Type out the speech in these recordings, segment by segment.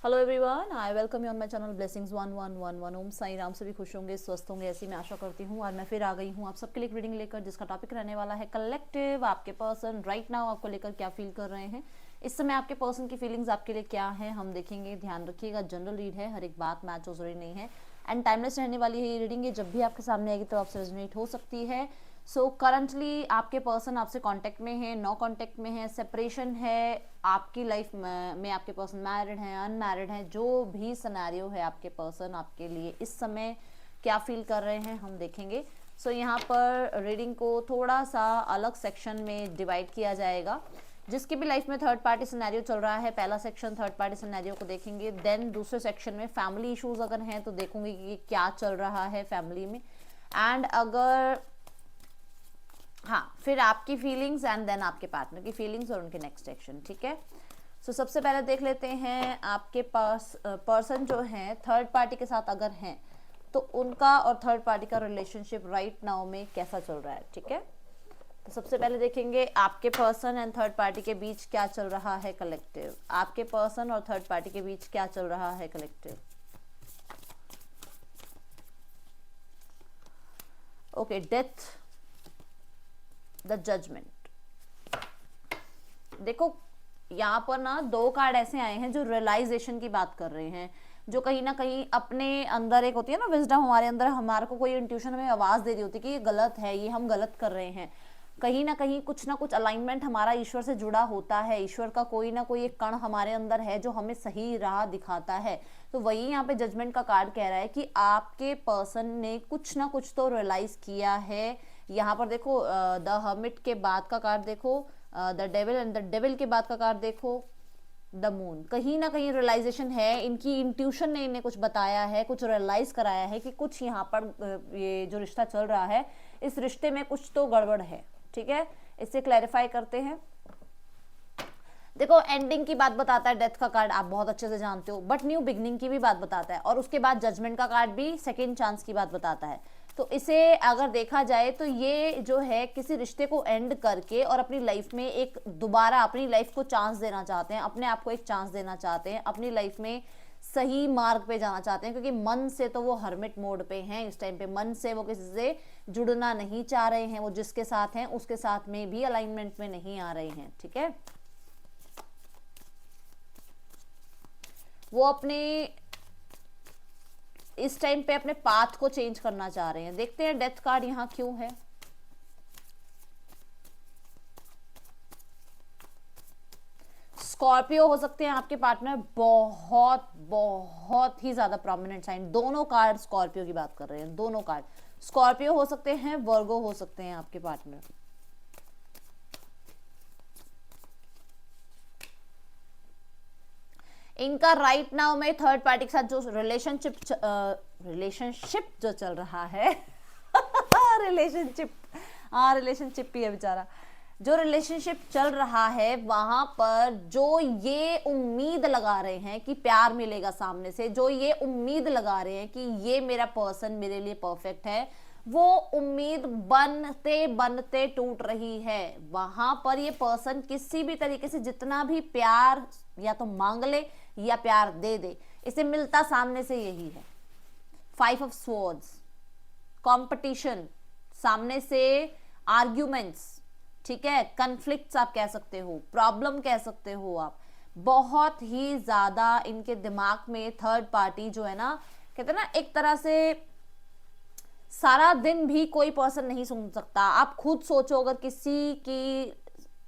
Hello everyone, I welcome you on my channel blessings 1111। ओम साई राम। सभी खुश होंगे, स्वस्थ होंगे, ऐसी मैं आशा करती हूँ। और मैं फिर आ गई हूँ आप सबके लिए एक रीडिंग लेकर, जिसका टॉपिक रहने वाला है कलेक्टिव। आपके पर्सन राइट नाउ आपको लेकर क्या फील कर रहे हैं, इस समय आपके पर्सन की फीलिंग्स आपके लिए क्या है, हम देखेंगे। ध्यान रखिएगा, जनरल रीड है, हर एक बात मैच हो जरूरी नहीं है, एंड टाइमलेस रहने वाली है ये रीडिंग। ये जब भी आपके सामने आएगी तो आपसे रेजोनेट हो सकती है। सो करंटली आपके पर्सन आपसे कांटेक्ट में है, नो कांटेक्ट में है, सेपरेशन है, आपकी लाइफ में आपके पर्सन मैरिड हैं, अनमैरिड हैं, जो भी सिनेरियो है आपके पर्सन आपके लिए इस समय क्या फील कर रहे हैं हम देखेंगे। सो यहाँ पर रीडिंग को थोड़ा सा अलग सेक्शन में डिवाइड किया जाएगा। जिसकी भी लाइफ में थर्ड पार्टी सिनेरियो चल रहा है, पहला सेक्शन थर्ड पार्टी सिनेरियो को देखेंगे। देन दूसरे सेक्शन में फैमिली इश्यूज अगर हैं तो देखूंगी कि क्या चल रहा है फैमिली में, एंड अगर हाँ फिर आपकी फीलिंग्स एंड देन आपके पार्टनर की फीलिंग्स और उनके नेक्स्ट एक्शन। ठीक है, सो सबसे पहले देख लेते हैं आपके पास पर्सन जो है थर्ड पार्टी के साथ अगर हैं तो उनका और थर्ड पार्टी का रिलेशनशिप राइट नाउ में कैसा चल रहा है। ठीक है, तो सबसे पहले देखेंगे आपके पर्सन एंड थर्ड पार्टी के बीच क्या चल रहा है कलेक्टिव। आपके पर्सन और थर्ड पार्टी के बीच क्या चल रहा है collective. Okay, death, the judgement. देखो यहाँ पर ना दो कार्ड ऐसे आए हैं जो रियलाइजेशन की बात कर रहे हैं, जो कहीं ना कहीं अपने अंदर एक होती है ना विजडम, हमारे अंदर हमारे को कोई इंट्यूशन हमें आवाज दे रही होती है कि ये गलत है, ये हम गलत कर रहे हैं। कहीं ना कुछ अलाइनमेंट हमारा ईश्वर से जुड़ा होता है, ईश्वर का कोई ना कोई एक कण हमारे अंदर है जो हमें सही राह दिखाता है। तो वही यहाँ पे जजमेंट का कार्ड कह रहा है कि आपके पर्सन ने कुछ ना कुछ तो रियलाइज किया है। यहाँ पर देखो द हर्मिट के बाद का कार्ड देखो, the devil, and the devil के बाद का कार्ड देखो द मून। कहीं ना कहीं रियलाइजेशन है, इनकी इंट्यूशन ने इन्हें कुछ बताया है, कुछ रियलाइज कराया है कि कुछ यहाँ पर ये जो रिश्ता चल रहा है इस रिश्ते में कुछ तो गड़बड़ है। ठीक है, इससे क्लैरिफाई करते हैं। देखो एंडिंग की बात बताता है डेथ का कार्ड, आप बहुत अच्छे से जानते हो, बट न्यू बिगनिंग की भी बात बताता है, और उसके बाद जजमेंट का कार्ड भी सेकेंड चांस की बात बताता है। तो इसे अगर देखा जाए तो ये जो है किसी रिश्ते को एंड करके और अपनी लाइफ में एक दोबारा अपनी लाइफ को चांस देना चाहते हैं, अपने आप को एक चांस देना चाहते हैं, अपनी लाइफ में सही मार्ग पे जाना चाहते हैं। क्योंकि मन से तो वो हर्मिट मोड पे हैं इस टाइम पे, मन से वो किसी से जुड़ना नहीं चाह रहे हैं, वो जिसके साथ हैं उसके साथ में भी अलाइनमेंट में नहीं आ रहे हैं। ठीक है, वो अपने इस टाइम पे अपने पाथ को चेंज करना चाह रहे हैं। देखते हैं डेथ कार्ड यहां क्यों है। स्कॉर्पियो हो सकते हैं आपके पार्टनर, बहुत बहुत ही ज्यादा प्रोमिनेंट साइन। दोनों कार्ड स्कॉर्पियो की बात कर रहे हैं, दोनों कार्ड स्कॉर्पियो हो सकते हैं, वर्गो हो सकते हैं आपके पार्टनर। इनका राइट नाउ में थर्ड पार्टी के साथ जो रिलेशनशिप जो चल रहा है रिलेशनशिप ही है बेचारा, जो रिलेशनशिप चल रहा है वहां पर जो ये उम्मीद लगा रहे हैं कि प्यार मिलेगा सामने से, जो ये उम्मीद लगा रहे हैं कि ये मेरा पर्सन मेरे लिए परफेक्ट है, वो उम्मीद बनते बनते टूट रही है। वहां पर ये पर्सन किसी भी तरीके से जितना भी प्यार या तो मांग ले या प्यार दे दे, इसे मिलता सामने से यही है। 5 ऑफ स्वॉर्ड्स, कंपटीशन, सामने से आर्ग्यूमेंट्स, ठीक है, कन्फ्लिक्ट्स आप कह सकते हो, प्रॉब्लम कह सकते हो आप। बहुत ही ज्यादा इनके दिमाग में थर्ड पार्टी जो है ना, कहते हैं ना एक तरह से सारा दिन भी कोई पर्सन नहीं सुन सकता। आप खुद सोचो, अगर किसी की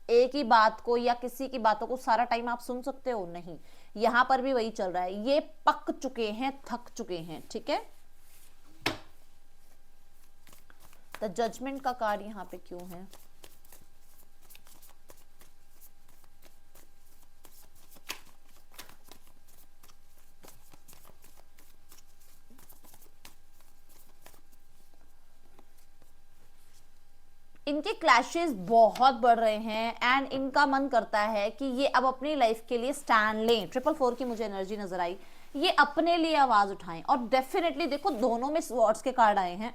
एक ही बात को या किसी की बातों को सारा टाइम आप सुन सकते हो? नहीं। यहां पर भी वही चल रहा है, ये पक चुके हैं, थक चुके हैं। ठीक है, तो जजमेंट का कार्ड यहां पे क्यों है? इनके क्लैशेस बहुत बढ़ रहे हैं एंड इनका मन करता है कि ये अब अपनी लाइफ के लिए स्टैंड लें। 444 की मुझे एनर्जी नजर आई, ये अपने लिए आवाज उठाएं। और डेफिनेटली देखो दोनों में स्वॉर्ड्स के कार्ड आए हैं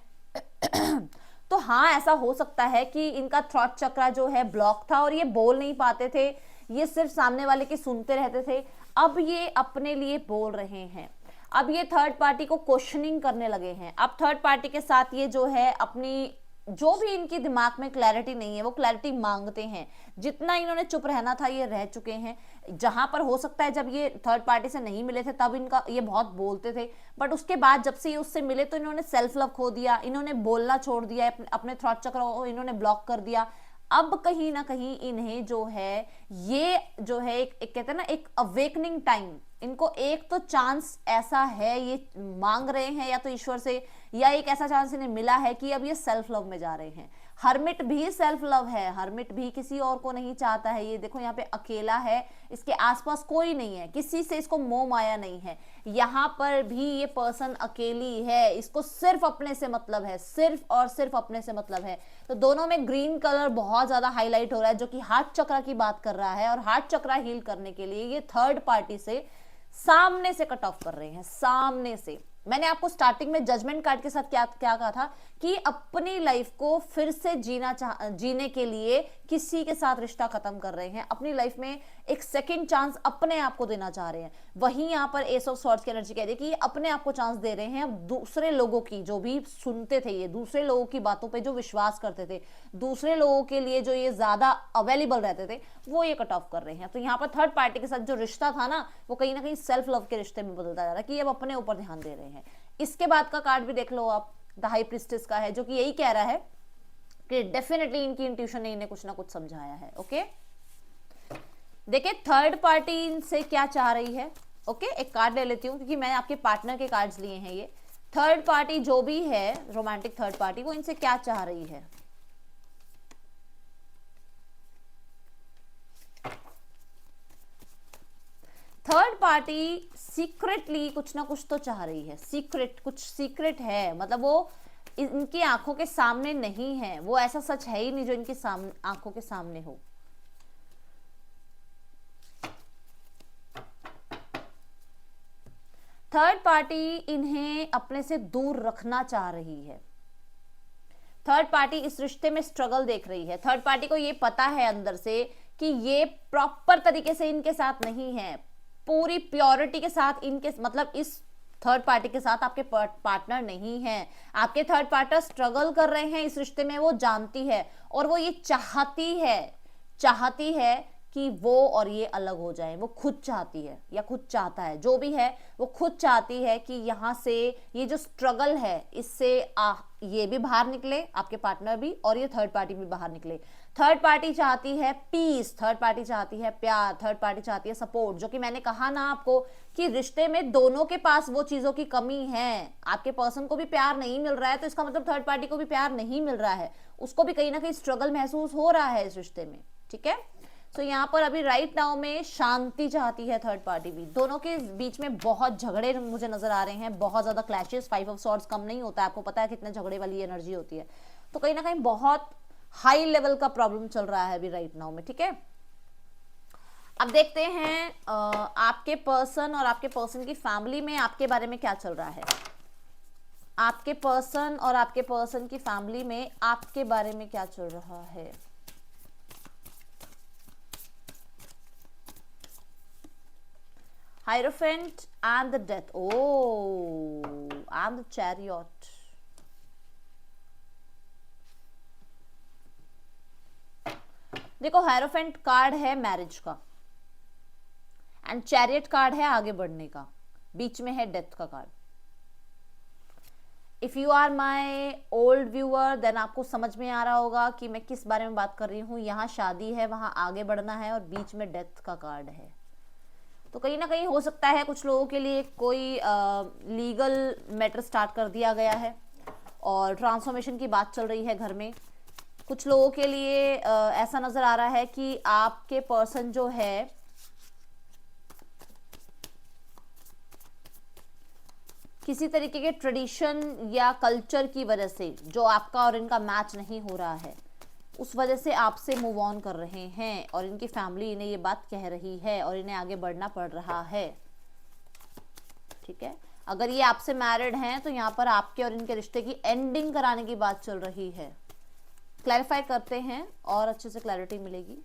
तो हाँ ऐसा हो सकता है कि इनका थ्रॉट चक्रा जो है ब्लॉक था और ये बोल नहीं पाते थे, ये सिर्फ सामने वाले की सुनते रहते थे, अब ये अपने लिए बोल रहे हैं, अब ये थर्ड पार्टी को क्वेश्चनिंग करने लगे हैं। अब थर्ड पार्टी के साथ ये जो है अपनी जो भी इनके दिमाग में क्लैरिटी नहीं है वो क्लैरिटी मांगते हैं। जितना इन्होंने चुप रहना था ये रह चुके हैं। जहां पर हो सकता है जब ये थर्ड पार्टी से नहीं मिले थे तब इनका ये बहुत बोलते थे, बट उसके बाद जब से ये उससे मिले तो इन्होंने सेल्फ लव खो दिया, इन्होंने बोलना छोड़ दिया, अपने थॉट चक्र को इन्होंने ब्लॉक कर दिया। अब कहीं ना कहीं इन्हें जो है ये जो है एक कहते हैं ना एक अवेकनिंग टाइम, इनको एक तो चांस ऐसा है ये मांग रहे हैं या तो ईश्वर से, या एक ऐसा चांस इन्हें मिला है कि अब ये सेल्फ लव में जा रहे हैं। हर्मिट भी सेल्फ लव है, हर्मिट भी किसी और को नहीं चाहता है। ये देखो यहाँ पे अकेला है, इसके आसपास कोई नहीं है, किसी से इसको मोह माया नहीं है। यहाँ पर भी ये पर्सन अकेली है, इसको सिर्फ अपने से मतलब है, सिर्फ और सिर्फ अपने से मतलब है। तो दोनों में ग्रीन कलर बहुत ज्यादा हाईलाइट हो रहा है जो कि हार्ट चक्र की बात कर रहा है, और हार्ट चक्र हील करने के लिए ये थर्ड पार्टी से सामने से कट ऑफ कर रहे हैं, सामने से। मैंने आपको स्टार्टिंग में जजमेंट कार्ड के साथ क्या कहा था कि अपनी लाइफ को फिर से जीने के लिए किसी के साथ रिश्ता खत्म कर रहे हैं, अपनी लाइफ में एक सेकंड चांस अपने आप को देना चाह रहे हैं। वहीं यहाँ पर एस ऑफ सॉर्ड्स की एनर्जी कह रही है कि ये अपने आप को चांस दे रहे हैं। अब दूसरे लोगों की जो भी सुनते थे, ये दूसरे लोगों की बातों पे जो विश्वास करते थे, दूसरे लोगों के लिए जो ये ज्यादा अवेलेबल रहते थे, वो ये कट ऑफ कर रहे हैं। तो यहाँ पर थर्ड पार्टी के साथ जो रिश्ता था ना वो कहीं ना कहीं सेल्फ लव के रिश्ते में बदलता जा रहा है कि अब अपने ऊपर ध्यान दे रहे हैं। इसके बाद का कार्ड भी देख लो आप, द हाई प्रिस्टेस का है, जो कि यही कह रहा है कि डेफिनेटली इनकी इंट्यूशन ने इन्हें कुछ ना कुछ समझाया है। ओके, देखिए थर्ड पार्टी इनसे क्या चाह रही है। ओके, एक कार्ड ले लेती हूं क्योंकि मैंने आपके पार्टनर के कार्ड्स लिए हैं। ये थर्ड पार्टी जो भी है, रोमांटिक थर्ड पार्टी, वो इनसे क्या चाह रही है। थर्ड पार्टी सीक्रेटली कुछ ना कुछ तो चाह रही है, सीक्रेट, कुछ सीक्रेट है, मतलब वो इनकी आंखों के सामने नहीं है, वो ऐसा सच है ही नहीं जो इनकी आंखों के सामने हो। थर्ड पार्टी इन्हें अपने से दूर रखना चाह रही है। थर्ड पार्टी इस रिश्ते में स्ट्रगल देख रही है। थर्ड पार्टी को ये पता है अंदर से कि ये प्रॉपर तरीके से इनके साथ नहीं है, पूरी प्योरिटी के साथ इनके, मतलब इस थर्ड पार्टी के साथ आपके पार्टनर नहीं है। आपके थर्ड पार्टनर स्ट्रगल कर रहे हैं इस रिश्ते में, वो जानती है, और वो ये चाहती है कि वो और ये अलग हो जाए। वो खुद चाहती है या खुद चाहता है, जो भी है वो खुद चाहती है कि यहाँ से ये जो स्ट्रगल है इससे ये भी बाहर निकले, आपके पार्टनर भी, और ये थर्ड पार्टी भी बाहर निकले। थर्ड पार्टी चाहती है पीस, थर्ड पार्टी चाहती है प्यार, थर्ड पार्टी चाहती है सपोर्ट, जो कि मैंने कहा ना आपको कि रिश्ते में दोनों के पास वो चीजों की कमी है। आपके पर्सन को भी प्यार नहीं मिल रहा है तो इसका मतलब थर्ड पार्टी को भी प्यार नहीं मिल रहा है, उसको भी कहीं ना कहीं स्ट्रगल महसूस हो रहा है इस रिश्ते में। ठीक है, तो यहाँ पर अभी राइट नाउ में शांति चाहती है थर्ड पार्टी भी। दोनों के बीच में बहुत झगड़े मुझे नजर आ रहे हैं, बहुत ज्यादा क्लैशेस। 5 ऑफ सॉर्ड्स कम नहीं होता है, आपको पता है कितने झगड़े वाली एनर्जी होती है, तो कहीं ना कहीं बहुत हाई लेवल का प्रॉब्लम चल रहा है अभी राइट नाउ में। ठीक है, अब देखते हैं आपके पर्सन और आपके पर्सन की फैमिली में आपके बारे में क्या चल रहा है। आपके पर्सन और आपके पर्सन की फैमिली में आपके बारे में क्या चल रहा है। Hierophant and the Death. Oh, and the Chariot. देखो हायरोफेंट कार्ड है मैरिज का, एंड चैरियट कार्ड है आगे बढ़ने का, बीच में है डेथ का card. If you are my old viewer then आपको समझ में आ रहा होगा कि मैं किस बारे में बात कर रही हूँ। यहाँ शादी है, वहां आगे बढ़ना है, और बीच में डेथ का कार्ड है। तो कहीं ना कहीं हो सकता है कुछ लोगों के लिए कोई लीगल मैटर स्टार्ट कर दिया गया है और ट्रांसफॉर्मेशन की बात चल रही है घर में। कुछ लोगों के लिए ऐसा नजर आ रहा है कि आपके पर्सन जो है किसी तरीके के ट्रेडिशन या कल्चर की वजह से जो आपका और इनका मैच नहीं हो रहा है, उस वजह से आपसे मूव ऑन कर रहे हैं, और इनकी फैमिली इन्हें ये बात कह रही है और इन्हें आगे बढ़ना पड़ रहा है। ठीक है, अगर ये आपसे मैरिड हैं तो यहाँ पर आपके और इनके रिश्ते की एंडिंग कराने की बात चल रही है। क्लैरिफाई करते हैं और अच्छे से क्लैरिटी मिलेगी।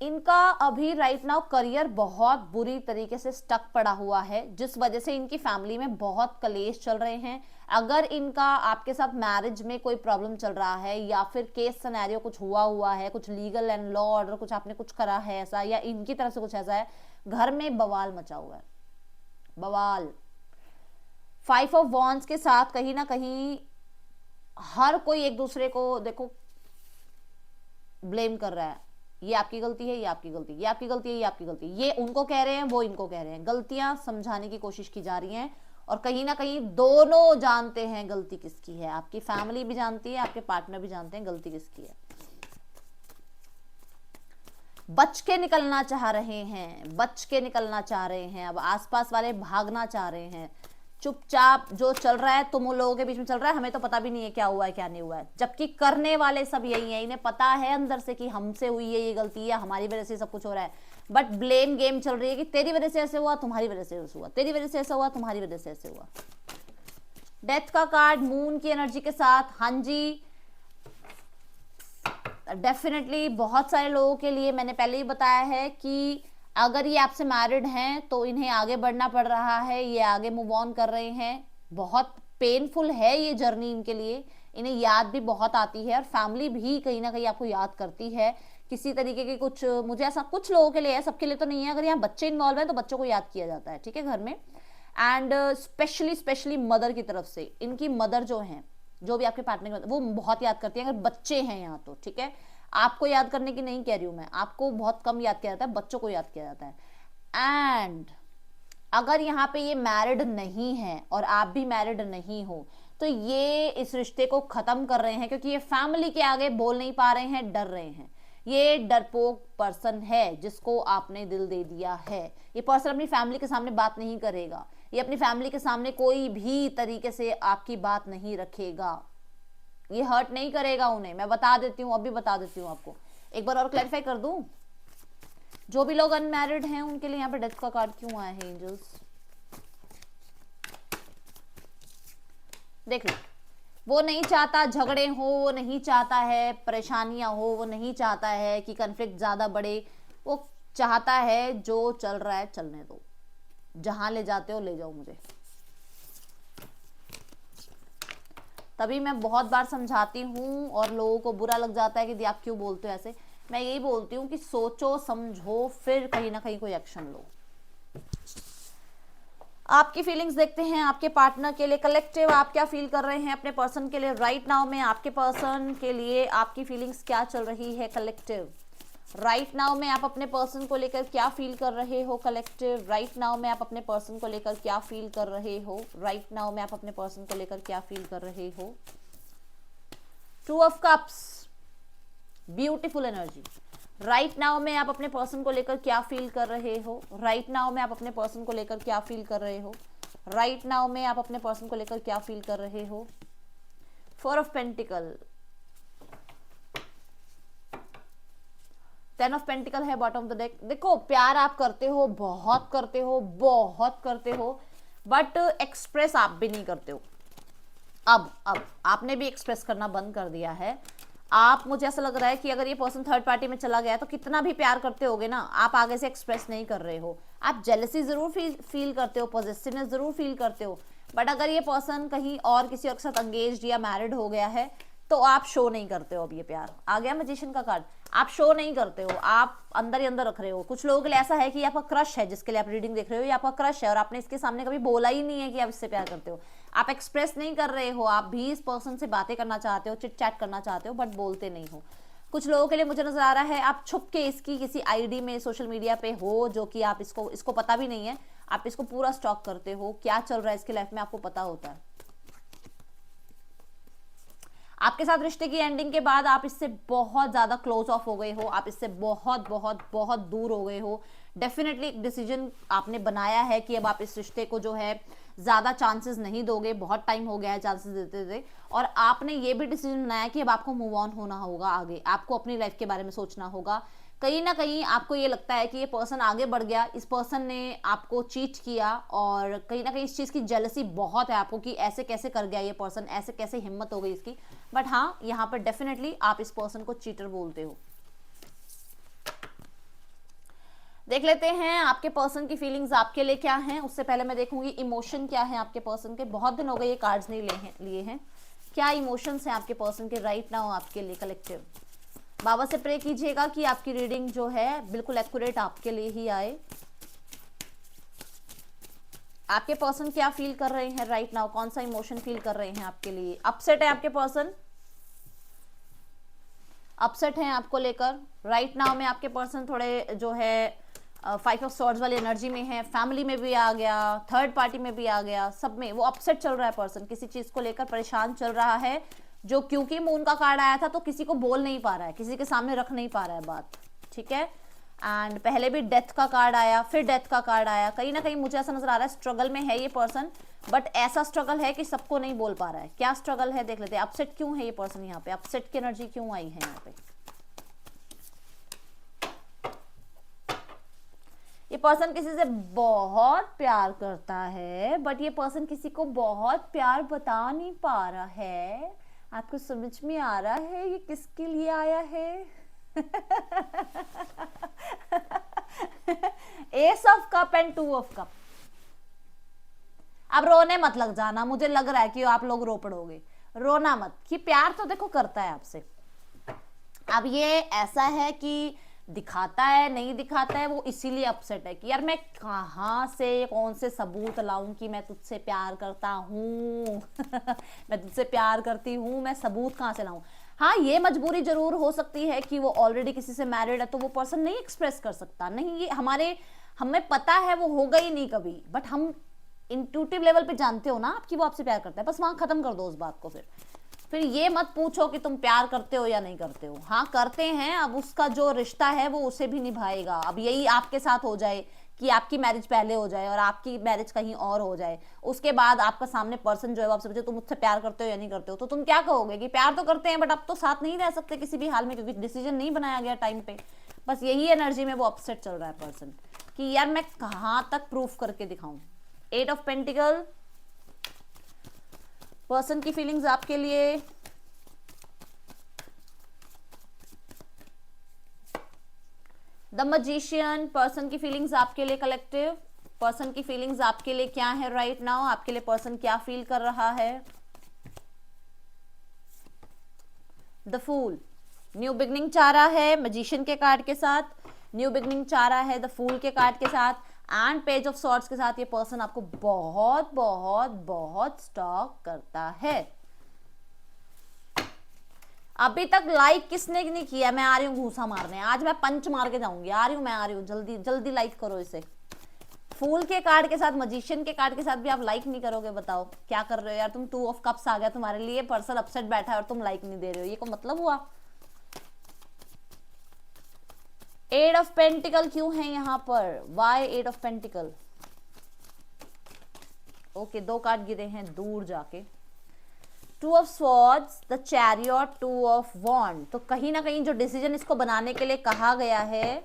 इनका अभी राइट नाउ करियर बहुत बुरी तरीके से स्टक पड़ा हुआ है, जिस वजह से इनकी फैमिली में बहुत कलेश चल रहे हैं। अगर इनका आपके साथ मैरिज में कोई प्रॉब्लम चल रहा है या फिर केस सिनेरियो कुछ हुआ है, कुछ लीगल एंड लॉ ऑर्डर कुछ आपने कुछ करा है ऐसा, या इनकी तरफ से कुछ ऐसा है, घर में बवाल मचा हुआ है, बवाल। 5 ऑफ वॉन्ड्स के साथ कहीं ना कहीं हर कोई एक दूसरे को देखो ब्लेम कर रहा है, ये आपकी गलती है, ये आपकी गलती, ये आपकी गलती है, ये आपकी गलती, ये उनको कह रहे हैं, वो इनको कह रहे हैं, गलतियां समझाने की कोशिश की जा रही हैं। और कहीं ना कहीं दोनों जानते हैं गलती किसकी है, आपकी फैमिली भी जानती है, आपके पार्टनर भी जानते हैं गलती किसकी है। बच के निकलना चाह रहे हैं, बच के निकलना चाह रहे हैं, अब आसपास वाले भागना चाह रहे हैं। चुपचाप जो चल रहा है तुम लोगों के बीच में चल रहा है, हमें तो पता भी नहीं है क्या हुआ है क्या नहीं हुआ है, जबकि करने वाले सब यही है, इन्हें पता है अंदर से कि हमसे हुई है ये गलती है, हमारी वजह से सब कुछ हो रहा है, बट ब्लेम गेम चल रही है कि तेरी वजह से ऐसे हुआ, तुम्हारी वजह से ऐसे हुआ, तेरी वजह से ऐसा हुआ, तुम्हारी वजह से ऐसे हुआ। डेथ का कार्ड मून की एनर्जी के साथ, हाँ जी डेफिनेटली बहुत सारे लोगों के लिए मैंने पहले ही बताया है कि अगर ये आपसे मैरिड हैं तो इन्हें आगे बढ़ना पड़ रहा है, ये आगे मूव ऑन कर रहे हैं, बहुत पेनफुल है ये जर्नी इनके लिए, इन्हें याद भी बहुत आती है और फैमिली भी कहीं ना कहीं आपको याद करती है किसी तरीके के कुछ, मुझे ऐसा कुछ लोगों के लिए है, सबके लिए तो नहीं है। अगर यहाँ बच्चे इन्वॉल्व हैं तो बच्चों को याद किया जाता है, ठीक है, घर में। एंड स्पेशली मदर की तरफ से, इनकी मदर जो है, जो भी आपके पार्टनर वो बहुत याद करती है, अगर बच्चे हैं यहाँ तो, ठीक है। आपको याद करने की नहीं कह रही हूं मैं, आपको बहुत कम याद किया जाता है, बच्चों को याद किया जाता है। एंड अगर यहाँ पे ये मैरिड नहीं है और आप भी मैरिड नहीं हो तो ये इस रिश्ते को खत्म कर रहे हैं, क्योंकि ये फैमिली के आगे बोल नहीं पा रहे हैं, डर रहे हैं। ये डरपोक पर्सन है जिसको आपने दिल दे दिया है। ये पर्सन अपनी फैमिली के सामने बात नहीं करेगा, ये अपनी फैमिली के सामने कोई भी तरीके से आपकी बात नहीं रखेगा, ये हर्ट नहीं करेगा उन्हें, मैं बता देती हूँ, अभी बता देती हूँ आपको। एक बार और क्लैरिफाई कर दूं, जो भी लोग अनमैरिड हैं उनके लिए यहाँ पे डेथ का कार्ड क्यों आया है एंजल्स, देख लो। वो नहीं चाहता झगड़े हो, वो नहीं चाहता है परेशानियां हो, वो नहीं चाहता है कि कन्फ्लिक्ट ज्यादा बढ़े, वो चाहता है जो चल रहा है चलने दो, जहां ले जाते हो ले जाओ मुझे। तभी मैं बहुत बार समझाती हूँ और लोगों को बुरा लग जाता है कि दी आप क्यों बोलते हो ऐसे। मैं यही बोलती हूँ कि सोचो समझो फिर कहीं ना कहीं कोई एक्शन लो। आपकी फीलिंग्स देखते हैं आपके पार्टनर के लिए। कलेक्टिव आप क्या फील कर रहे हैं अपने पर्सन के लिए राइट नाउ में, आपके पर्सन के लिए आपकी फीलिंग्स क्या चल रही है कलेक्टिव राइट नाउ में, आप अपने पर्सन को लेकर क्या फील कर रहे हो कलेक्टिव राइट नाउ में, आप अपने पर्सन को लेकर क्या फील कर रहे हो राइट नाउ में, आप अपने पर्सन को लेकर क्या फील कर रहे हो। 2 of cups, beautiful energy. Right now में आप अपने पर्सन को लेकर क्या फील कर रहे हो, राइट नाउ में आप अपने पर्सन को लेकर क्या फील कर रहे हो, राइट नाउ में आप अपने पर्सन को लेकर क्या फील कर रहे हो। 4 ऑफ पेंटिकल, 10 ऑफ पेंटिकल है बॉटम ऑफ द डेक। देखो प्यार आप करते हो, बहुत करते हो, बहुत करते हो, बट एक्सप्रेस आप भी नहीं करते हो। अब आपने भी एक्सप्रेस करना बंद कर दिया है। आप, मुझे ऐसा लग रहा है कि अगर ये पर्सन थर्ड पार्टी में चला गया तो कितना भी प्यार करते होगे ना, आप आगे से एक्सप्रेस नहीं कर रहे हो। आप जेलसी जरूर फील करते हो, पॉजिटिवनेस जरूर फील करते हो, बट अगर ये पर्सन कहीं और किसी और के साथ एंगेज्ड या मैरिड हो गया है तो आप शो नहीं करते हो। अब ये प्यार आ गया मैजिशियन का कार्ड, आप शो नहीं करते हो, आप अंदर ही अंदर रख रहे हो। कुछ लोगों के लिए ऐसा है कि आपका क्रश है, जिसके लिए आप रीडिंग देख रहे हो, ये आपका क्रश है और आपने इसके सामने कभी बोला ही नहीं है कि आप इससे प्यार करते हो। आप एक्सप्रेस नहीं कर रहे हो, आप भी इस पर्सन से बातें करना चाहते हो, चिट चैट करना चाहते हो, बट बोलते नहीं हो। कुछ लोगों के लिए मुझे नजर आ रहा है आप छुप के इसकी किसी आईडी में सोशल मीडिया पे हो, जो कि आप इसको पता भी नहीं है, आप इसको पूरा स्टॉक करते हो, क्या चल रहा है इसकी लाइफ में आपको पता होता है। आपके साथ रिश्ते की एंडिंग के बाद आप इससे बहुत ज्यादा क्लोज ऑफ हो गए हो, आप इससे बहुत बहुत बहुत दूर हो गए हो। डेफिनेटली एक डिसीजन आपने बनाया है कि अब आप इस रिश्ते को जो है ज्यादा चांसेस नहीं दोगे, बहुत टाइम हो गया है चांसेस देते थे, और आपने ये भी डिसीजन बनाया कि अब आपको मूव ऑन होना होगा, आगे आपको अपनी लाइफ के बारे में सोचना होगा। कहीं ना कहीं आपको ये लगता है कि ये पर्सन आगे बढ़ गया, इस पर्सन ने आपको चीट किया, और कहीं ना कहीं इस चीज़ की जेलसी बहुत है आपको कि ऐसे कैसे कर गया ये पर्सन, ऐसे कैसे हिम्मत हो गई इसकी। बट हाँ, यहाँ पर डेफिनेटली आप इस पर्सन को चीटर बोलते हो। देख लेते हैं आपके पर्सन की फीलिंग्स आपके लिए क्या हैं। उससे पहले मैं देखूंगी इमोशन क्या है आपके पर्सन के। बहुत दिन हो गए ये कार्ड्स नहीं लिए हैं। क्या इमोशंस हैं आपके पर्सन के राइट नाउ आपके लिए कलेक्टिव। बाबा से प्रे कीजिएगा कि आपकी रीडिंग जो है बिल्कुल एक्यूरेट आपके लिए ही आए। आपके पर्सन क्या फील कर रहे हैं राइट नाउ, कौन सा इमोशन फील कर रहे हैं आपके लिए। अपसेट है आपके पर्सन, अपसेट हैं आपको लेकर राइट नाउ में। आपके पर्सन थोड़े जो है 5 ऑफ सॉर्ड्स वाली एनर्जी में है, फैमिली में भी आ गया, थर्ड पार्टी में भी आ गया, सब में वो अपसेट चल रहा है। पर्सन किसी चीज को लेकर परेशान चल रहा है, जो क्योंकि मून का कार्ड आया था तो किसी को बोल नहीं पा रहा है, किसी के सामने रख नहीं पा रहा है बात, ठीक है। एंड पहले भी डेथ का कार्ड आया, फिर डेथ का कार्ड आया। कहीं ना कहीं मुझे ऐसा नजर आ रहा है स्ट्रगल में है ये पर्सन, बट ऐसा स्ट्रगल है कि सबको नहीं बोल पा रहा है। क्या स्ट्रगल है देख लेते हैं। अपसेट क्यों है ये पर्सन यहाँ पे, अपसेट की एनर्जी क्यों आई है यहाँ पे। ये पर्सन किसी से बहुत प्यार करता है, बट ये पर्सन किसी को बहुत प्यार बता नहीं पा रहा है। आपको समझ में आ रहा है ये किसके लिए आया है। S of cup and 2 of cup. अब रोने मत लग जाना, मुझे लग रहा है कि आप लोग रो पड़ोगे। रोना मत, कि प्यार तो देखो करता है आपसे। अब ये ऐसा है कि दिखाता है नहीं दिखाता है, वो इसीलिए अपसेट है कि यार मैं कहाँ से कौन से सबूत लाऊं कि मैं तुझसे प्यार करता हूँ। मैं तुझसे प्यार करती हूँ, मैं सबूत कहाँ से लाऊं। हाँ, ये मजबूरी जरूर हो सकती है कि वो ऑलरेडी किसी से मैरिड है, तो वो पर्सन नहीं एक्सप्रेस कर सकता। नहीं, ये हमें पता है वो होगा ही नहीं कभी, बट हम इंट्यूटिव लेवल पे जानते हो ना आपकी वो आपसे प्यार करता है। बस वहां खत्म कर दो उस बात को। फिर ये मत पूछो कि तुम प्यार करते हो या नहीं करते हो। हाँ करते हैं, अब उसका जो रिश्ता है वो उसे भी निभाएगा। अब यही आपके साथ हो जाए कि आपकी मैरिज पहले हो जाए और आपकी मैरिज कहीं और हो जाए, उसके बाद आपका सामने पर्सन जो है वो आपसे पूछे तुम मुझसे प्यार करते हो या नहीं करते हो, तो तुम क्या कहोगे कि प्यार तो करते हैं बट अब तो साथ नहीं रह सकते किसी भी हाल में, क्योंकि डिसीजन नहीं बनाया गया टाइम पे। बस यही एनर्जी में वो अपसेट चल रहा है पर्सन कि यार मैं कहाँ तक प्रूफ करके दिखाऊं। 8 ऑफ पेंटिकल पर्सन की फीलिंग्स आपके लिए। द मैजिशियन पर्सन की फीलिंग्स आपके लिए कलेक्टिव। पर्सन की फीलिंग्स आपके लिए क्या है राइट नाउ, आपके लिए पर्सन क्या फील कर रहा है। द फूल न्यू बिगनिंग चाह रहा है मैजिशियन के कार्ड के साथ, न्यू बिगनिंग चाह रहा है द फूल के कार्ड के साथ, एंड पेज ऑफ सॉर्ड्स के साथ। ये पर्सन आपको बहुत बहुत बहुत स्टॉक करता है। अभी तक लाइक किसने नहीं किया, मैं आ रही हूँ घूसा मारने, आज मैं पंच मार के जाऊंगी। आ रही हूँ, मैं आ रही हूँ, जल्दी जल्दी लाइक करो इसे। फूल के कार्ड के साथ मैजिशियन के कार्ड के साथ भी आप लाइक नहीं करोगे, बताओ क्या कर रहे हो यार तुम। 2 ऑफ कप्स आ गया तुम्हारे लिए, पर्सन अपसेट बैठा है और तुम लाइक नहीं दे रहे हो, ये को मतलब हुआ। 8 ऑफ पेंटिकल क्यों है यहाँ पर, वाई 8 ऑफ पेंटिकल। ओके, 2 कार्ड गिरे हैं दूर जाके। 2 of swords, the chariot, 2 of wand. तो कहीं ना कहीं जो डिसीजन इसको बनाने के लिए कहा गया है,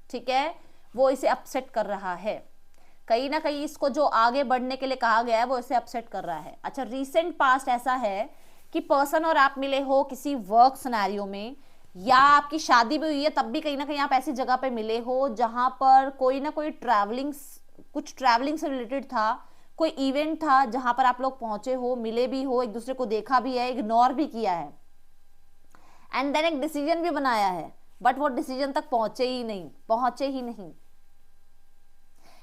ठीक है, वो इसे अपसेट कर रहा है। कहीं ना कहीं इसको जो आगे बढ़ने के लिए कहा गया है वो इसे अपसेट कर रहा है। अच्छा, रीसेंट पास्ट ऐसा है कि पर्सन और आप मिले हो किसी वर्क सिनेरियो में, या आपकी शादी भी हुई है तब भी कहीं ना कहीं आप ऐसी जगह पे मिले हो जहां पर कोई ना कोई कुछ ट्रैवलिंग से रिलेटेड था, कोई इवेंट था जहां पर आप लोग पहुंचे हो, मिले भी हो, एक दूसरे को देखा भी है, इग्नोर भी किया है, एंड देन एक डिसीजन भी बनाया है, बट वो डिसीजन तक पहुंचे ही नहीं।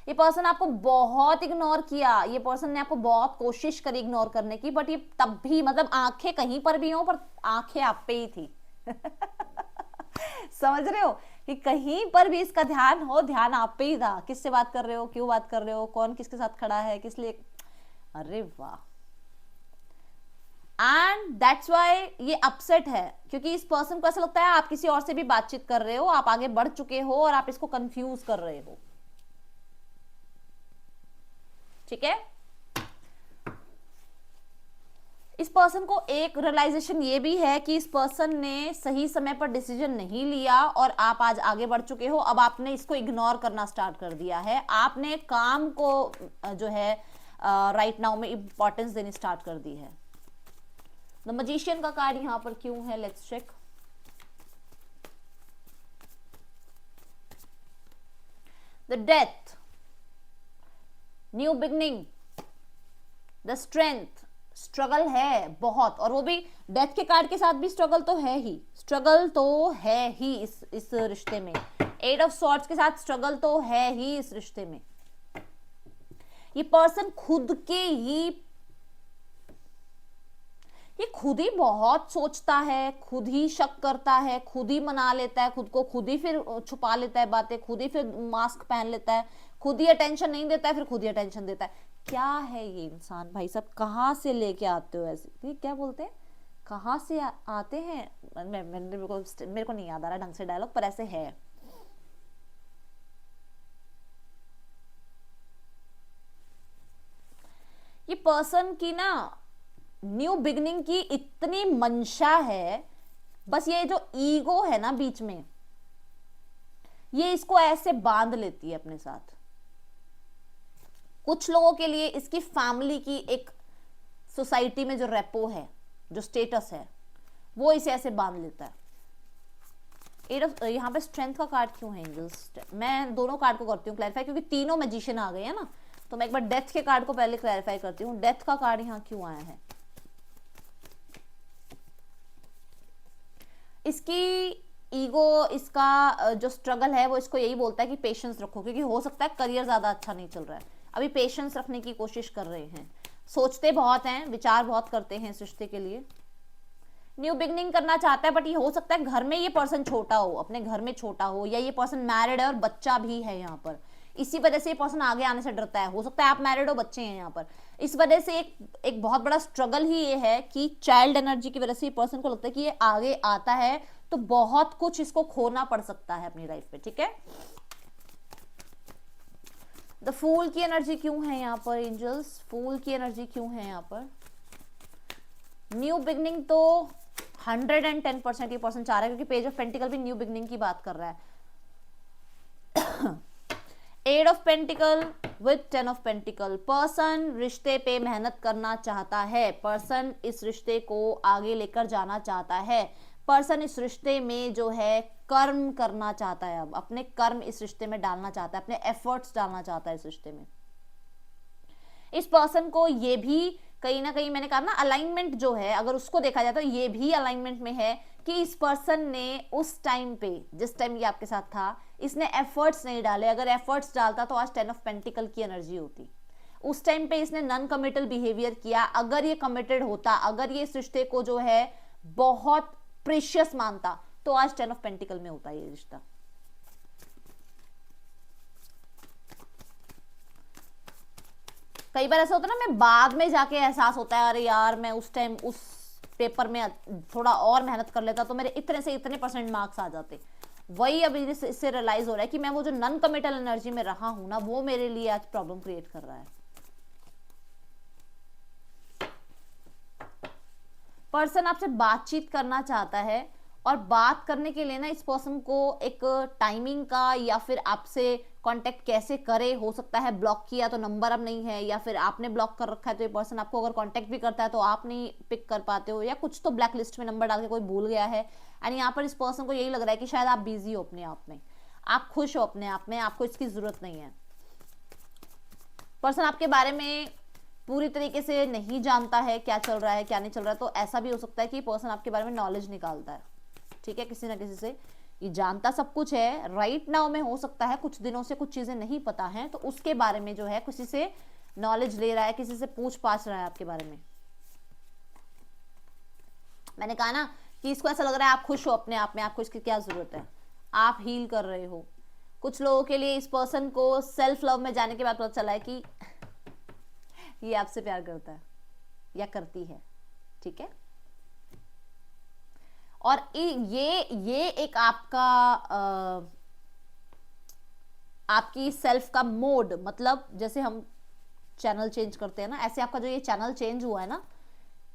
ये पर्सन आपको बहुत इग्नोर किया, ये पर्सन ने आपको बहुत कोशिश करी इग्नोर करने की, बट ये तब भी मतलब आंखें कहीं पर भी हो पर आंखें आप पे ही थी। समझ रहे हो कि कहीं पर भी इसका ध्यान हो, ध्यान आप पे ही था। किससे बात कर रहे हो, क्यों बात कर रहे हो, कौन किसके साथ खड़ा है, किस लिए। अरे वाह, एंड दैट्स वाई ये अपसेट है, क्योंकि इस पर्सन को ऐसा लगता है आप किसी और से भी बातचीत कर रहे हो, आप आगे बढ़ चुके हो और आप इसको कंफ्यूज कर रहे हो, ठीक है। इस पर्सन को एक रियलाइजेशन ये भी है कि इस पर्सन ने सही समय पर डिसीजन नहीं लिया और आप आज आगे बढ़ चुके हो। अब आपने इसको इग्नोर करना स्टार्ट कर दिया है, आपने काम को जो है राइट नाउ में इंपॉर्टेंस देनी स्टार्ट कर दी है। द मैजिशियन का कार्ड यहां पर क्यों है, let's check. The death, new beginning, the strength, struggle है बहुत, और वो भी डेथ के कार्ड के साथ भी स्ट्रगल तो है ही, स्ट्रगल तो है ही इस रिश्ते में। एट ऑफ सॉर्ड्स के साथ स्ट्रगल तो है ही इस रिश्ते में। ये पर्सन खुद ही बहुत सोचता है, खुद ही शक करता है, खुद ही मना लेता है खुद को, खुद ही फिर छुपा लेता है बातें, खुद ही फिर मास्क पहन लेता है, खुद ही अटेंशन नहीं देता है, फिर खुद ही अटेंशन देता है। क्या है ये इंसान भाई साहब, कहाँ से लेके आते हो ऐसे, क्या बोलते हैं, कहाँ से आते हैं, मेरे को नहीं याद आ रहा ढंग से डायलॉग, पर ऐसे है। ये पर्सन की ना न्यू बिगनिंग की इतनी मंशा है, बस ये जो ईगो है ना बीच में, ये इसको ऐसे बांध लेती है अपने साथ। कुछ लोगों के लिए इसकी फैमिली की एक सोसाइटी में जो रेपो है, जो स्टेटस है, वो इसे ऐसे बांध लेता है। यहाँ पे स्ट्रेंथ का कार्ड क्यों है एंजल्स? मैं दोनों कार्ड को करती हूँ क्लैरिफाई, क्योंकि तीनों मैजिशियन आ गए हैं ना, तो मैं एक बार डेथ के कार्ड को पहले क्लैरिफाई करती हूँ। डेथ का कार्ड यहाँ क्यों आया है? इसकी ईगो, इसका जो स्ट्रगल है वो इसको यही बोलता है कि पेशेंस रखो, क्योंकि हो सकता है करियर ज्यादा अच्छा नहीं चल रहा है, अभी पेशेंस रखने की कोशिश कर रहे हैं, सोचते बहुत हैं, विचार बहुत करते हैं इस रिश्ते के लिए, न्यू बिगनिंग करना चाहता है, बट ये हो सकता है घर में ये पर्सन छोटा हो, अपने घर में छोटा हो, या ये पर्सन मैरिड है और बच्चा भी है यहाँ पर, इसी वजह से ये पर्सन आगे आने से डरता है। हो सकता है आप मैरिड हो, बच्चे हैं यहाँ पर, इस वजह से एक बहुत बड़ा स्ट्रगल ही ये है कि चाइल्ड एनर्जी की वजह से ये पर्सन को लगता है कि ये आगे आता है तो बहुत कुछ इसको खोना पड़ सकता है अपनी लाइफ में, ठीक है। द फूल की एनर्जी क्यों है यहाँ पर एंजल्स? फूल की एनर्जी क्यों है यहाँ पर? न्यू बिगनिंग तो 110% ये पर्सन चाह रहा है, क्योंकि पेज ऑफ पेंटिकल भी न्यू बिगनिंग की बात कर रहा है। Eight of pentacle with 10 of pentacle, person रिश्ते पे मेहनत करना चाहता है, पर्सन इस रिश्ते को आगे लेकर जाना चाहता है, पर्सन इस रिश्ते में जो है कर्म करना चाहता है, अब अपने कर्म इस रिश्ते में डालना चाहता है, अपने एफर्ट्स डालना चाहता है इस रिश्ते में। इस पर्सन को ये भी कहीं ना कहीं, मैंने कहा ना अलाइनमेंट जो है, अगर उसको देखा जाए तो ये भी अलाइनमेंट में है कि इस पर्सन ने उस टाइम पे, जिस टाइम ये आपके साथ था, इसने एफर्ट्स नहीं डाले। अगर एफर्ट्स डालता तो आज 10 ऑफ पेंटिकल की एनर्जी होती। उस टाइम पे इसने नॉन कमिटल बिहेवियर किया। अगर ये कमिटेड होता, अगर ये इस रिश्ते को जो है बहुत प्रेशियस मानता, तो आज 10 ऑफ पेंटिकल में होता ये रिश्ता। कई बार ऐसा होता है ना, मैं बाद में जाके एहसास होता है, अरे यार मैं उस टाइम उस पेपर में थोड़ा और मेहनत कर लेता तो मेरे इतने से इतने % मार्क्स आ जाते। वही अभी इससे रियलाइज हो रहा है कि मैं वो जो नॉन कमिटल एनर्जी में रहा हूं ना, वो मेरे लिए आज प्रॉब्लम क्रिएट कर रहा है। पर्सन आपसे बातचीत करना चाहता है, और बात करने के लिए ना इस पर्सन को एक टाइमिंग का, या फिर आपसे कांटेक्ट कैसे करे, हो सकता है ब्लॉक किया तो नंबर अब नहीं है, या फिर आपने ब्लॉक कर रखा है तो ये पर्सन आपको अगर कांटेक्ट भी करता है तो आप नहीं पिक कर पाते हो, या कुछ तो ब्लैक लिस्ट में नंबर डाल के कोई भूल गया है। एंड यहाँ पर इस पर्सन को यही लग रहा है कि शायद आप बिजी हो अपने आप में, आप खुश हो अपने आप में, आपको इसकी जरूरत नहीं है। पर्सन आपके बारे में पूरी तरीके से नहीं जानता है क्या चल रहा है क्या नहीं चल रहा है, तो ऐसा भी हो सकता है कि पर्सन आपके बारे में नॉलेज निकालता है, ठीक है, किसी ना किसी से। ये जानता सब कुछ है, राइट नाउ में हो सकता है कुछ दिनों से कुछ चीजें नहीं पता है, तो उसके बारे में जो है किसी से नॉलेज ले रहा है, किसी से पूछ पाछ रहा है आपके बारे में। मैंने कहा ना कि इसको ऐसा लग रहा है आप खुश हो अपने आप में, आपको इसकी क्या जरूरत है, आप हील कर रहे हो। कुछ लोगों के लिए इस पर्सन को सेल्फ लव में जाने के बाद पता चला है कि ये आपसे प्यार करता है या करती है, ठीक है। और ये एक आपका आपकी सेल्फ का मोड, मतलब जैसे हम चैनल चेंज करते हैं ना, ऐसे आपका जो ये चैनल चेंज हुआ है ना,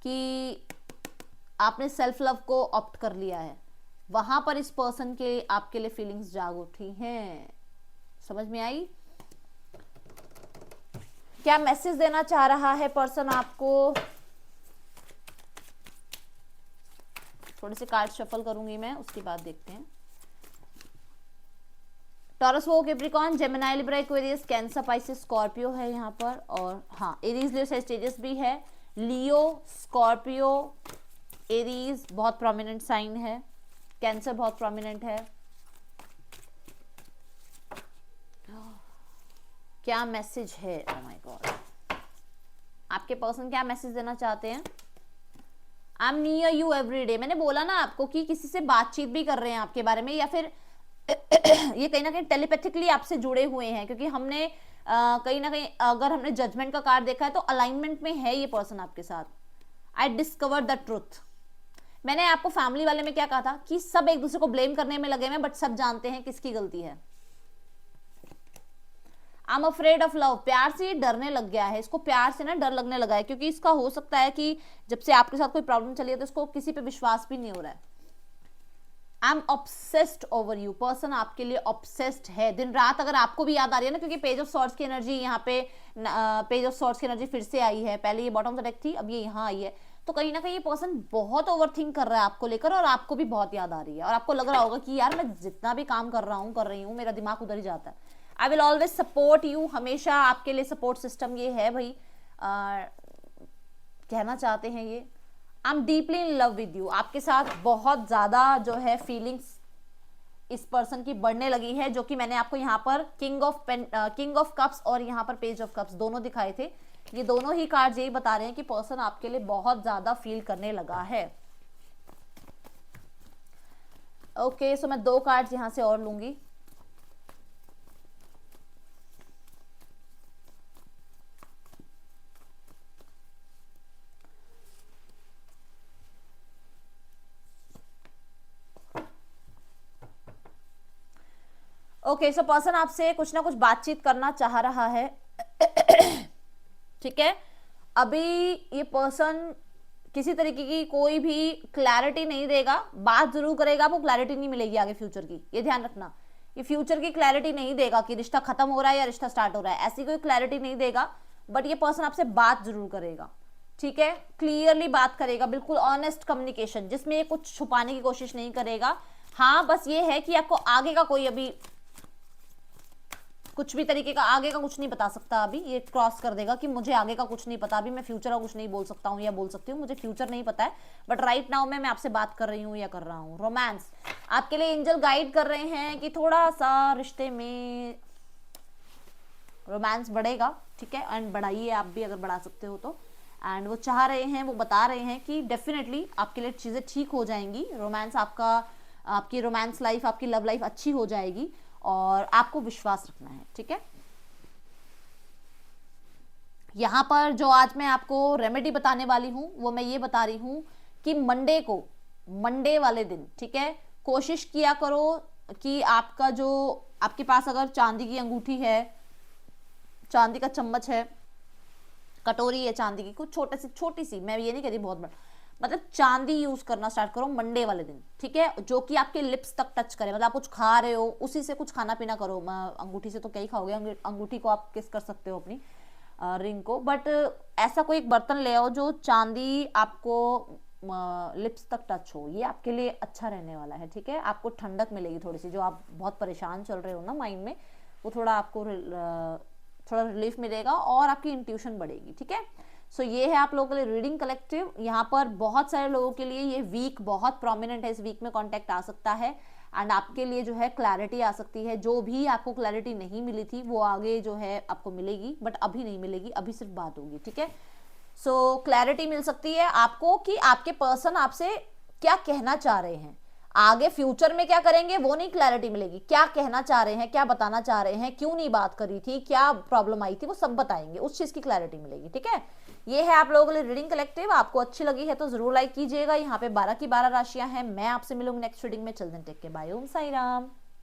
कि आपने सेल्फ लव को ऑप्ट कर लिया है, वहां पर इस पर्सन के आपके लिए फीलिंग्स जाग उठी हैं। समझ में आई? क्या मैसेज देना चाह रहा है पर्सन आपको? थोड़े से कार्ड शफल करूंगी मैं, उसके बाद देखते हैं। टॉरस वो Capricorn Gemini Libra Aquarius cancer Pisces Scorpio है यहाँ पर, और हाँ एरीज लियो सेजिटेरियस भी है, लियो स्कॉर्पियो एरीज बहुत प्रोमिनेंट साइन है, कैंसर बहुत प्रोमिनेंट है। क्या मैसेज है, ओह माय गॉड, आपके पर्सन क्या मैसेज देना चाहते हैं? I am near you every day. मैंने बोला ना आपको कि किसी से बातचीत भी कर रहे हैं आपके बारे में, या फिर ये कहीं ना कहीं टेलीपैथिकली आपसे जुड़े हुए हैं, क्योंकि हमने कहीं ना कहीं अगर हमने जजमेंट का कार्ड देखा है तो अलाइनमेंट में है ये पर्सन आपके साथ। I discover the truth. मैंने आपको फैमिली वाले में क्या कहा था कि सब एक दूसरे को ब्लेम करने में लगे हैं, बट सब जानते हैं किसकी गलती है। I am afraid of love, प्यार से ये डरने लग गया है, इसको प्यार से ना डर लगने लगा है, क्योंकि इसका हो सकता है कि जब से आपके साथ कोई प्रॉब्लम चली है तो इसको किसी पे विश्वास भी नहीं हो रहा है। I am obsessed over you, person आपके लिए ऑब्सेस्ड है दिन रात। अगर आपको भी याद आ रही है ना, क्योंकि पेज ऑफ सॉर्ड्स की एनर्जी यहाँ पे, पेज ऑफ सॉर्ड्स की एनर्जी फिर से आई है, पहले ये बॉटम ऑफ द डेक थी, अब ये यहाँ आई है, तो कहीं ना कहीं ये पर्सन बहुत ओवरथिंक कर रहा है आपको लेकर, और आपको भी बहुत याद आ रही है, और आपको लग रहा होगा कि यार मैं जितना भी काम कर रही हूँ मेरा दिमाग उधर ही जाता है। I will always support you, हमेशा आपके लिए सपोर्ट सिस्टम ये है भाई, कहना चाहते हैं ये। I am deeply in love with you, आपके साथ बहुत ज्यादा जो है फीलिंग्स इस पर्सन की बढ़ने लगी है, जो कि मैंने आपको यहाँ पर किंग ऑफ कप्स और यहाँ पर पेज ऑफ कप्स दोनों दिखाए थे। ये दोनों ही कार्ड यही बता रहे हैं कि पर्सन आपके लिए बहुत ज्यादा फील करने लगा है। ओके, सो मैं 2 कार्ड्स यहाँ से और लूंगी। ओके, सो पर्सन आपसे कुछ ना कुछ बातचीत करना चाह रहा है, ठीक है। अभी ये पर्सन किसी तरीके की कोई भी क्लैरिटी नहीं देगा, बात जरूर करेगा, आपको क्लैरिटी नहीं मिलेगी आगे फ्यूचर की, ये ध्यान रखना। ये फ्यूचर की क्लैरिटी नहीं देगा कि रिश्ता खत्म हो रहा है या रिश्ता स्टार्ट हो रहा है, ऐसी कोई क्लैरिटी नहीं देगा, बट ये पर्सन आपसे बात जरूर करेगा, ठीक है। क्लियरली बात करेगा, बिल्कुल ऑनेस्ट कम्युनिकेशन, जिसमें ये कुछ छुपाने की कोशिश नहीं करेगा। हाँ, बस ये है कि आपको आगे का कोई अभी कुछ भी तरीके का आगे का कुछ नहीं बता सकता, अभी ये क्रॉस कर देगा कि मुझे आगे का कुछ नहीं पता, अभी मैं फ्यूचर का कुछ नहीं बोल सकता हूँ या बोल सकती हूँ, मुझे फ्यूचर नहीं पता है, बट राइट नाउ मैं आपसे बात कर रही हूँ या कर रहा हूँ। रोमांस आपके लिए एंजल गाइड कर रहे हैं कि थोड़ा सा रिश्ते में रोमांस बढ़ेगा, ठीक है, एंड बढ़ाइए आप भी अगर बढ़ा सकते हो तो। एंड वो चाह रहे हैं, वो बता रहे हैं कि डेफिनेटली आपके लिए चीजें ठीक हो जाएंगी, रोमांस आपकी रोमांस लाइफ, आपकी लव लाइफ अच्छी हो जाएगी, और आपको विश्वास रखना है, ठीक है। यहां पर जो आज मैं आपको रेमेडी बताने वाली हूं वो मैं ये बता रही हूं कि मंडे वाले दिन, ठीक है, कोशिश किया करो कि आपके पास अगर चांदी की अंगूठी है, चांदी का चम्मच है, कटोरी है चांदी की, कुछ छोटी सी, मैं ये नहीं कह रही बहुत बड़ा, मतलब चांदी यूज करना स्टार्ट करो मंडे वाले दिन, ठीक है, जो कि आपके लिप्स तक टच करे, मतलब आप कुछ खा रहे हो उसी से कुछ खाना पीना करो। अंगूठी से तो क्या ही खाओगे, अंगूठी को आप किस कर सकते हो अपनी रिंग को, बट ऐसा कोई एक बर्तन ले आओ जो चांदी आपको लिप्स तक टच हो, ये आपके लिए अच्छा रहने वाला है, ठीक है। आपको ठंडक मिलेगी थोड़ी सी, जो आप बहुत परेशान चल रहे हो ना माइंड में, वो थोड़ा आपको थोड़ा रिलीफ मिलेगा और आपकी इंट्यूशन बढ़ेगी, ठीक है। सो ये है आप लोगों के लिए रीडिंग कलेक्टिव। यहाँ पर बहुत सारे लोगों के लिए ये वीक बहुत प्रोमिनेंट है, इस वीक में कॉन्टेक्ट आ सकता है, एंड आपके लिए जो है क्लैरिटी आ सकती है, जो भी आपको क्लैरिटी नहीं मिली थी वो आगे जो है आपको मिलेगी, बट अभी नहीं मिलेगी, अभी सिर्फ बात होगी, ठीक है। सो क्लैरिटी मिल सकती है आपको कि आपके पर्सन आपसे क्या कहना चाह रहे हैं, आगे फ्यूचर में क्या करेंगे वो नहीं क्लैरिटी मिलेगी, क्या कहना चाह रहे हैं, क्या बताना चाह रहे हैं, क्यों नहीं बात करी थी, क्या प्रॉब्लम आई थी, वो सब बताएंगे, उस चीज की क्लैरिटी मिलेगी, ठीक है। ये है आप लोगों के लिए रीडिंग कलेक्टिव। आपको अच्छी लगी है तो जरूर लाइक कीजिएगा। यहाँ पे 12 की 12 राशियां हैं। मैं आपसे मिलूंगी नेक्स्ट रीडिंग में। चल दें, टेक के बाय। ओम साई राम।